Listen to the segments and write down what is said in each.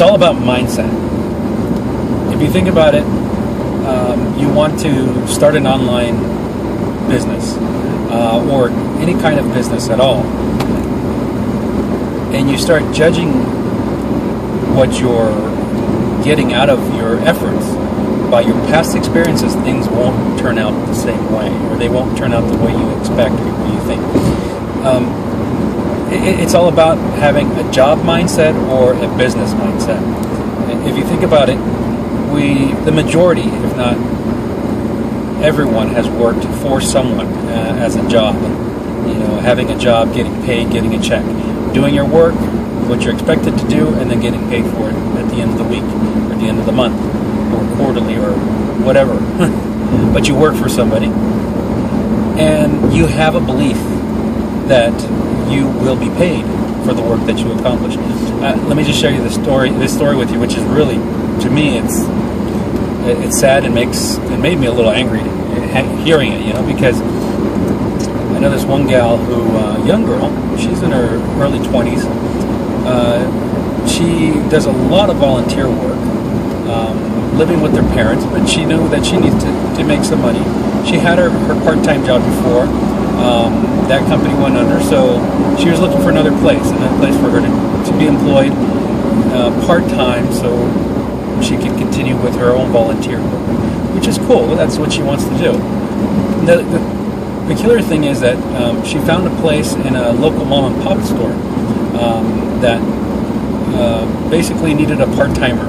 it's all about mindset. If you think about it, you want to start an online business or any kind of business at all, and you start judging what you're getting out of your efforts by your past experiences, things won't turn out the same way, or they won't turn out the way you expect or what you think. It's all about having a job mindset or a business mindset. If you think about it, the majority, if not everyone, has worked for someone as a job. Having a job, getting paid, getting a check, doing your work, what you're expected to do, and then getting paid for it at the end of the week, or the end of the month, or quarterly, or whatever. But you work for somebody, and you have a belief that you will be paid for the work that you accomplish. Let me just share you this story with you, which is really, to me, it's sad and made me a little angry hearing it, because I know this one gal who, young girl, she's in her early 20s. She does a lot of volunteer work, living with her parents, but she knew that she needs to make some money. She had her part-time job before. That company went under, so she was looking for another place for her to be employed part-time, so she could continue with her own volunteer work, which is cool. That's what she wants to do. The killer thing is that she found a place in a local mom and pop store that basically needed a part-timer,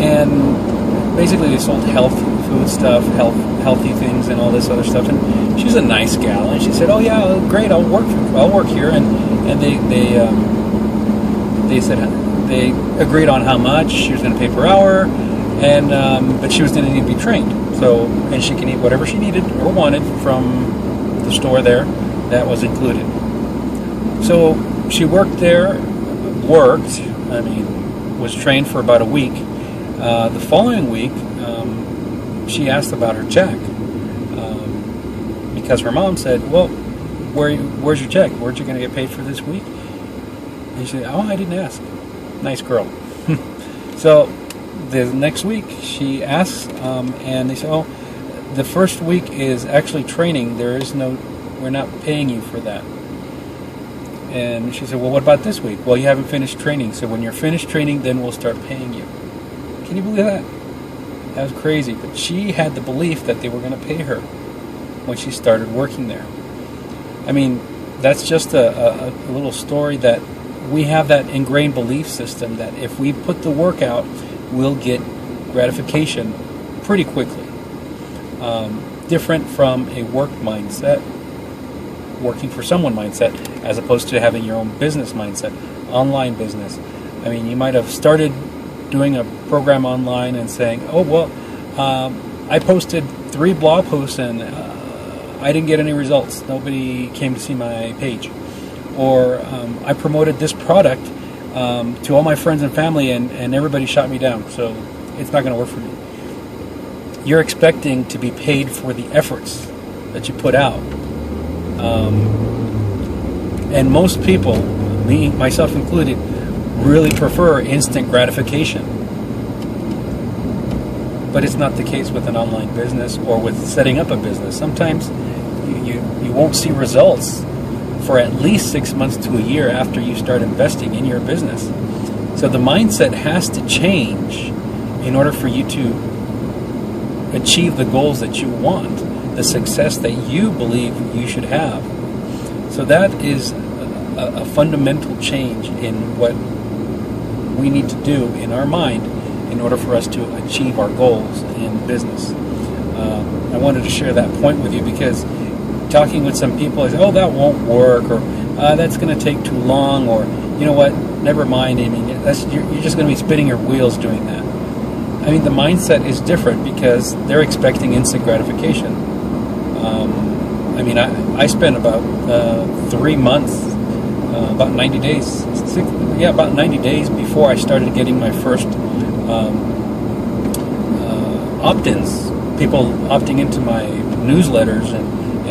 and basically they sold health food stuff, healthy things, and all this other stuff. And she's a nice gal, and she said, "Oh yeah, great, I'll work here." And they said they agreed on how much she was going to pay per hour, and but she was going to need to be trained. So, and she can eat whatever she needed or wanted from the store there. That was included. So she worked there, was trained for about a week. The following week, she asked about her check because her mom said, "Well, where's your check? Where'd you going to get paid for this week?" And she said, "Oh, I didn't ask." Nice girl. So the next week she asks, and they say, "Oh, the first week is actually training. We're not paying you for that." And she said, "Well, what about this week?" "Well, you haven't finished training, so when you're finished training, then we'll start paying you." Can you believe that? That was crazy. But she had the belief that they were going to pay her when she started working there. I mean, that's just a little story that we have that ingrained belief system that if we put the work out, we'll get gratification pretty quickly. Different from a work mindset, working for someone mindset, as opposed to having your own business mindset, online business. I mean, you might have started doing a program online and saying, "Oh, well, I posted 3 blog posts and I didn't get any results. Nobody came to see my page." Or I promoted this product to all my friends and family and everybody shot me down, so it's not going to work for me. You're expecting to be paid for the efforts that you put out. And most people, me, myself included, really prefer instant gratification. But it's not the case with an online business or with setting up a business. Sometimes you won't see results for at least 6 months to a year after you start investing in your business. So the mindset has to change in order for you to achieve the goals that you want, the success that you believe you should have. So that is a fundamental change in what we need to do in our mind in order for us to achieve our goals in business. I wanted to share that point with you because talking with some people, I say, "Oh, that won't work," or "That's going to take too long," or "You know what? Never mind." I mean, you're just going to be spinning your wheels doing that. I mean, the mindset is different because they're expecting instant gratification. I spent about 3 months, about 90 days, about 90 days before I started getting my first opt-ins, people opting into my newsletters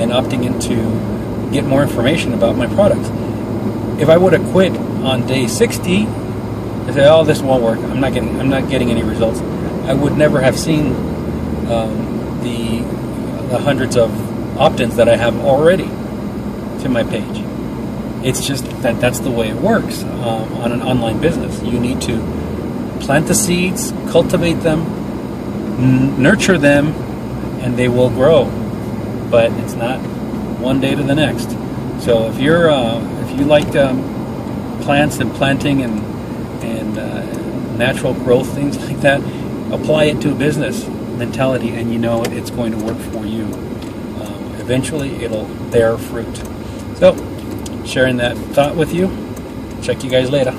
and opting in to get more information about my products. If I would have quit on day 60, I say, oh, this won't work. I'm not getting any results. I would never have seen the hundreds of opt-ins that I have already to my page. It's just that's the way it works on an online business. You need to plant the seeds, cultivate them, nurture them, and they will grow. But it's not one day to the next. So if you like plants and planting and natural growth, things like that, apply it to a business mentality, and you know it's going to work for you. Eventually, it'll bear fruit. So, sharing that thought with you. Check you guys later.